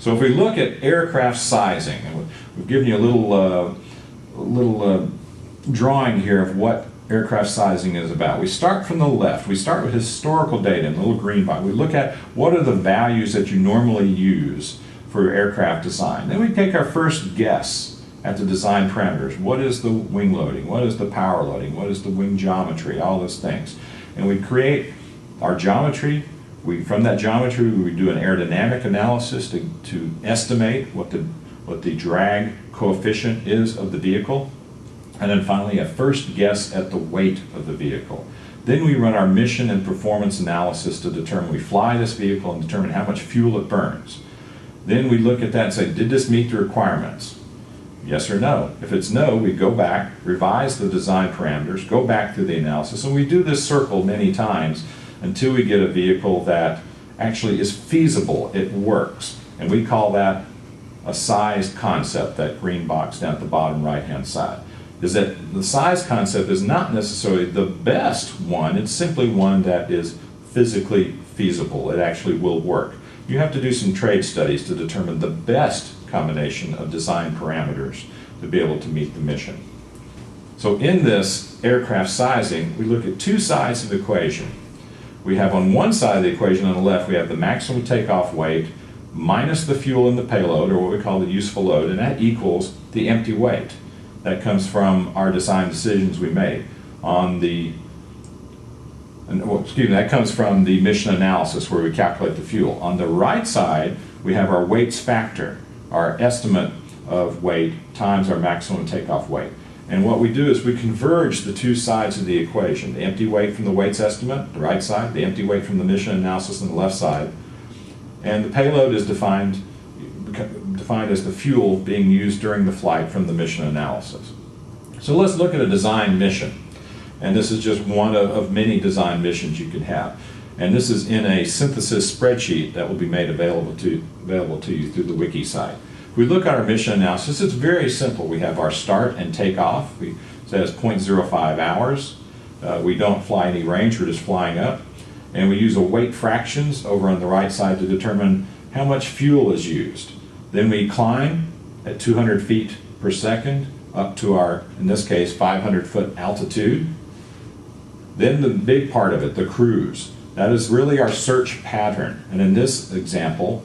So if we look at aircraft sizing, and we've given you a little drawing here of what aircraft sizing is about. We start from the left. We start with historical data in the little green box. We look at what are the values that you normally use for aircraft design. Then we take our first guess at the design parameters. What is the wing loading? What is the power loading? What is the wing geometry? All those things. And we create our geometry. From that geometry, we do an aerodynamic analysis to estimate what the drag coefficient is of the vehicle. And then finally, a first guess at the weight of the vehicle. Then we run our mission and performance analysis to determine, we fly this vehicle and determine how much fuel it burns. Then we look at that and say, did this meet the requirements? Yes or no. If it's no, we go back, revise the design parameters, go back through the analysis, and we do this circle many times until we get a vehicle that actually is feasible, it works. And we call that a sized concept, that green box down at the bottom right-hand side. Is that the size concept is not necessarily the best one, it's simply one that is physically feasible. It actually will work. You have to do some trade studies to determine the best combination of design parameters to be able to meet the mission. So in this aircraft sizing, we look at two sides of the equation. We have on one side of the equation on the left, we have the maximum takeoff weight minus the fuel in the payload, or what we call the useful load, and that equals the empty weight. That comes from our design decisions we made on that comes from the mission analysis where we calculate the fuel. On the right side, we have our weights factor, our estimate of weight times our maximum takeoff weight. And what we do is we converge the two sides of the equation, the empty weight from the weights estimate, the right side, the empty weight from the mission analysis on the left side, and the payload is defined as the fuel being used during the flight from the mission analysis. So let's look at a design mission. And this is just one of many design missions you can have. And this is in a synthesis spreadsheet that will be made available to you through the wiki site. If we look at our mission analysis, it's very simple. We have our start and takeoff. It says 0.05 hours. We don't fly any range, we're just flying up. And we use a weight fractions over on the right side to determine how much fuel is used. Then we climb at 200 feet per second up to our, in this case, 500-foot altitude. Then the big part of it, the cruise. That is really our search pattern. And in this example,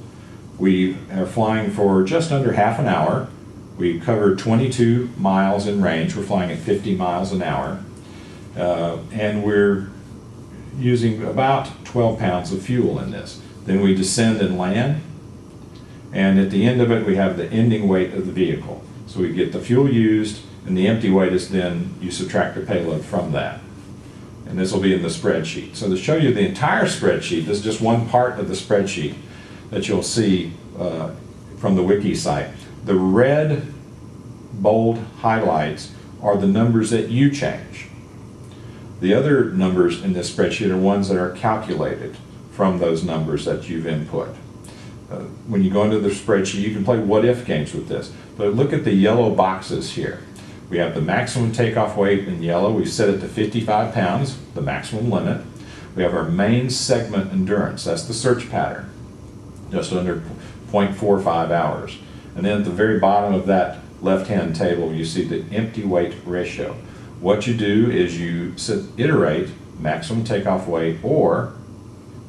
we are flying for just under half an hour. We covered 22 miles in range. We're flying at 50 miles an hour. And we're using about 12 pounds of fuel in this. Then we descend and land. And at the end of it, we have the ending weight of the vehicle. So we get the fuel used, and the empty weight is then, you subtract the payload from that. And this will be in the spreadsheet. So to show you the entire spreadsheet, this is just one part of the spreadsheet that you'll see from the wiki site. The red bold highlights are the numbers that you change. The other numbers in this spreadsheet are ones that are calculated from those numbers that you've input. When you go into the spreadsheet, you can play what-if games with this. But look at the yellow boxes here. We have the maximum takeoff weight in yellow. We've set it to 55 pounds, the maximum limit. We have our main segment endurance. That's the search pattern, just under 0.45 hours. And then at the very bottom of that left-hand table, you see the empty weight ratio. What you do is you iterate maximum takeoff weight or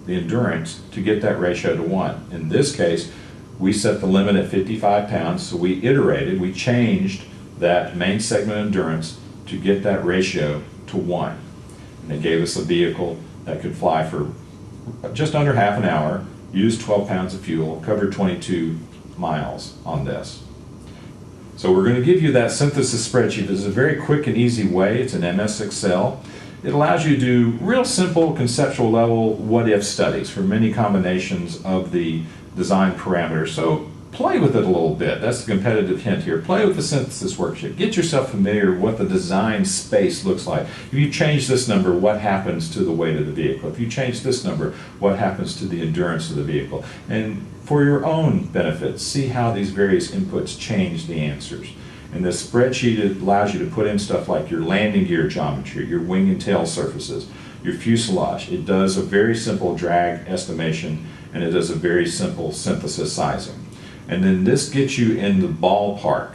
the endurance to get that ratio to 1. In this case, we set the limit at 55 pounds, so we iterated, we changed that main segment endurance to get that ratio to 1. And it gave us a vehicle that could fly for just under half an hour, use 12 pounds of fuel, cover 22 miles on this. So we're going to give you that synthesis spreadsheet. This is a very quick and easy way. It's an MS Excel. It allows you to do real simple conceptual level what-if studies for many combinations of the design parameters. So play with it a little bit. That's the competitive hint here. Play with the synthesis worksheet. Get yourself familiar with what the design space looks like. If you change this number, what happens to the weight of the vehicle? If you change this number, what happens to the endurance of the vehicle? And for your own benefit, see how these various inputs change the answers. And this spreadsheet allows you to put in stuff like your landing gear geometry, your wing and tail surfaces, your fuselage. It does a very simple drag estimation, and it does a very simple synthesis sizing. And then this gets you in the ballpark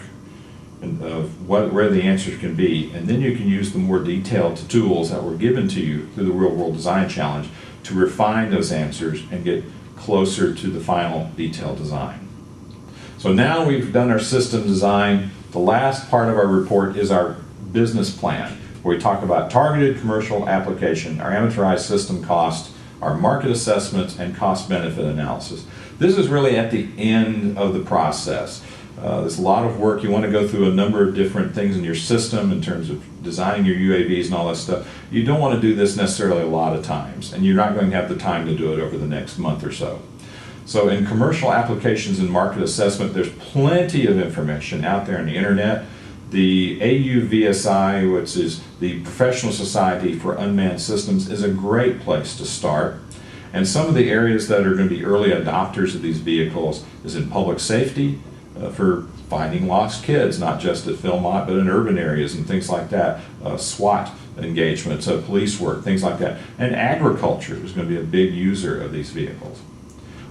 of where the answers can be. And then you can use the more detailed tools that were given to you through the Real World Design Challenge to refine those answers and get closer to the final detailed design. So now we've done our system design. The last part of our report is our business plan, where we talk about targeted commercial application, our amortized system cost, our market assessments, and cost benefit analysis. This is really at the end of the process. There's a lot of work. You want to go through a number of different things in your system in terms of designing your UAVs and all that stuff. You don't want to do this necessarily a lot of times, and you're not going to have the time to do it over the next month or so. So in commercial applications and market assessment, there's plenty of information out there on the internet. The AUVSI, which is the Professional Society for Unmanned Systems, is a great place to start. And some of the areas that are going to be early adopters of these vehicles is in public safety, for finding lost kids, not just at Philmont, but in urban areas and things like that, SWAT engagements, police work, things like that. And agriculture is going to be a big user of these vehicles.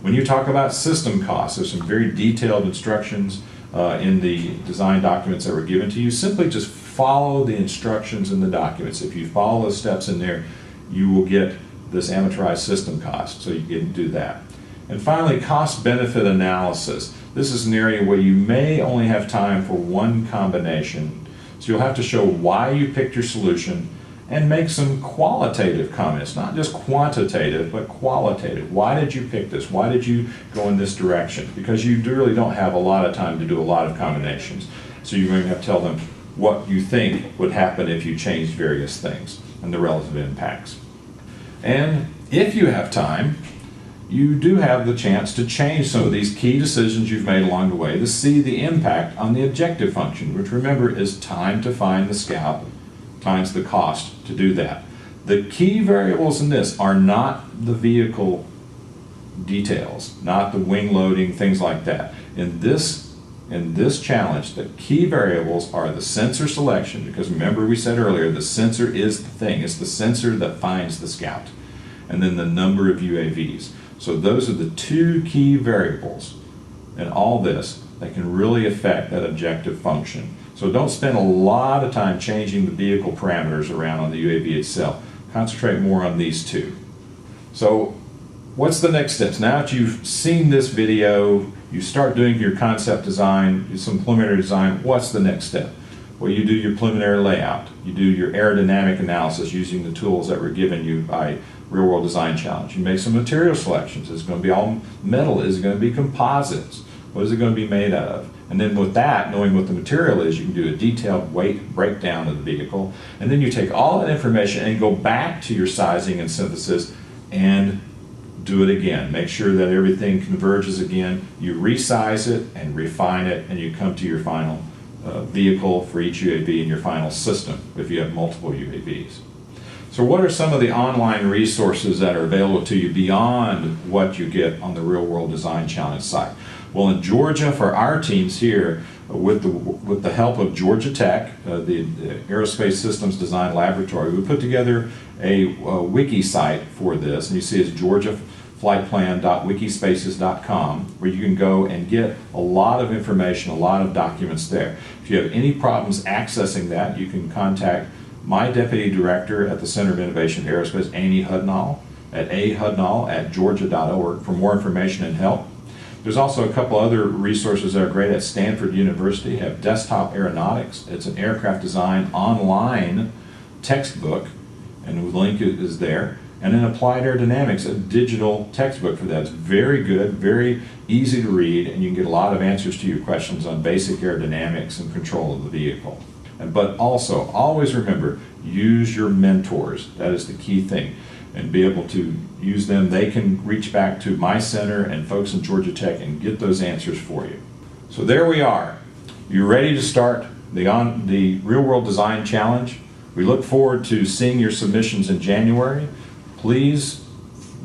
When you talk about system costs, there's some very detailed instructions in the design documents that were given to you. Simply just follow the instructions in the documents. If you follow those steps in there, you will get this amortized system cost, so you can do that. And finally, cost benefit analysis. This is an area where you may only have time for one combination, so you'll have to show why you picked your solution and make some qualitative comments, not just quantitative, but qualitative. Why did you pick this? Why did you go in this direction? Because you really don't have a lot of time to do a lot of combinations. So you're going to have to tell them what you think would happen if you changed various things and the relative impacts. And if you have time, you do have the chance to change some of these key decisions you've made along the way to see the impact on the objective function, which remember is time to find the scout times the cost to do that. The key variables in this are not the vehicle details, not the wing loading, things like that. In this challenge, the key variables are the sensor selection, because remember we said earlier, the sensor is the thing. It's the sensor that finds the scout. And then the number of UAVs. So those are the two key variables in all this that can really affect that objective function. So don't spend a lot of time changing the vehicle parameters around on the UAV itself. Concentrate more on these two. So what's the next steps? Now that you've seen this video, you start doing your concept design, some preliminary design, what's the next step? Well, you do your preliminary layout. You do your aerodynamic analysis using the tools that were given you by Real World Design Challenge. You make some material selections. Is it going to be all metal? Is it going to be composites? What is it going to be made out of? And then with that, knowing what the material is, you can do a detailed weight breakdown of the vehicle. And then you take all that information and go back to your sizing and synthesis and do it again. Make sure that everything converges again. You resize it and refine it, and you come to your final vehicle for each UAV in your final system if you have multiple UAVs. So what are some of the online resources that are available to you beyond what you get on the Real World Design Challenge site? Well, in Georgia, for our teams here, with the help of Georgia Tech, the Aerospace Systems Design Laboratory, we put together a wiki site for this, and you see it's georgiaflightplan.wikispaces.com, where you can go and get a lot of information, a lot of documents there. If you have any problems accessing that, you can contact my deputy director at the Center of Innovation for Aerospace, Amy Hudnall, at ahudnall@georgia.org for more information and help. There's also a couple other resources that are great at Stanford University. You have Desktop Aeronautics. It's an aircraft design online textbook, and the link is there. And then Applied Aerodynamics, a digital textbook for that. It's very good, very easy to read, and you can get a lot of answers to your questions on basic aerodynamics and control of the vehicle. But also, always remember, use your mentors. That is the key thing. And be able to use them. They can reach back to my center and folks in Georgia Tech and get those answers for you. So there we are. You're ready to start the Real World Design Challenge. We look forward to seeing your submissions in January. Please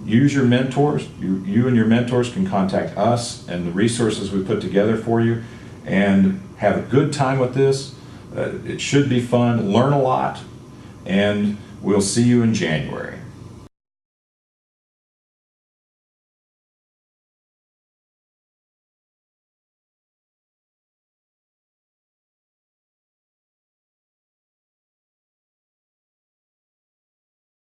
use your mentors. You and your mentors can contact us and the resources we put together for you, and have a good time with this. It should be fun. Learn a lot, and we'll see you in January.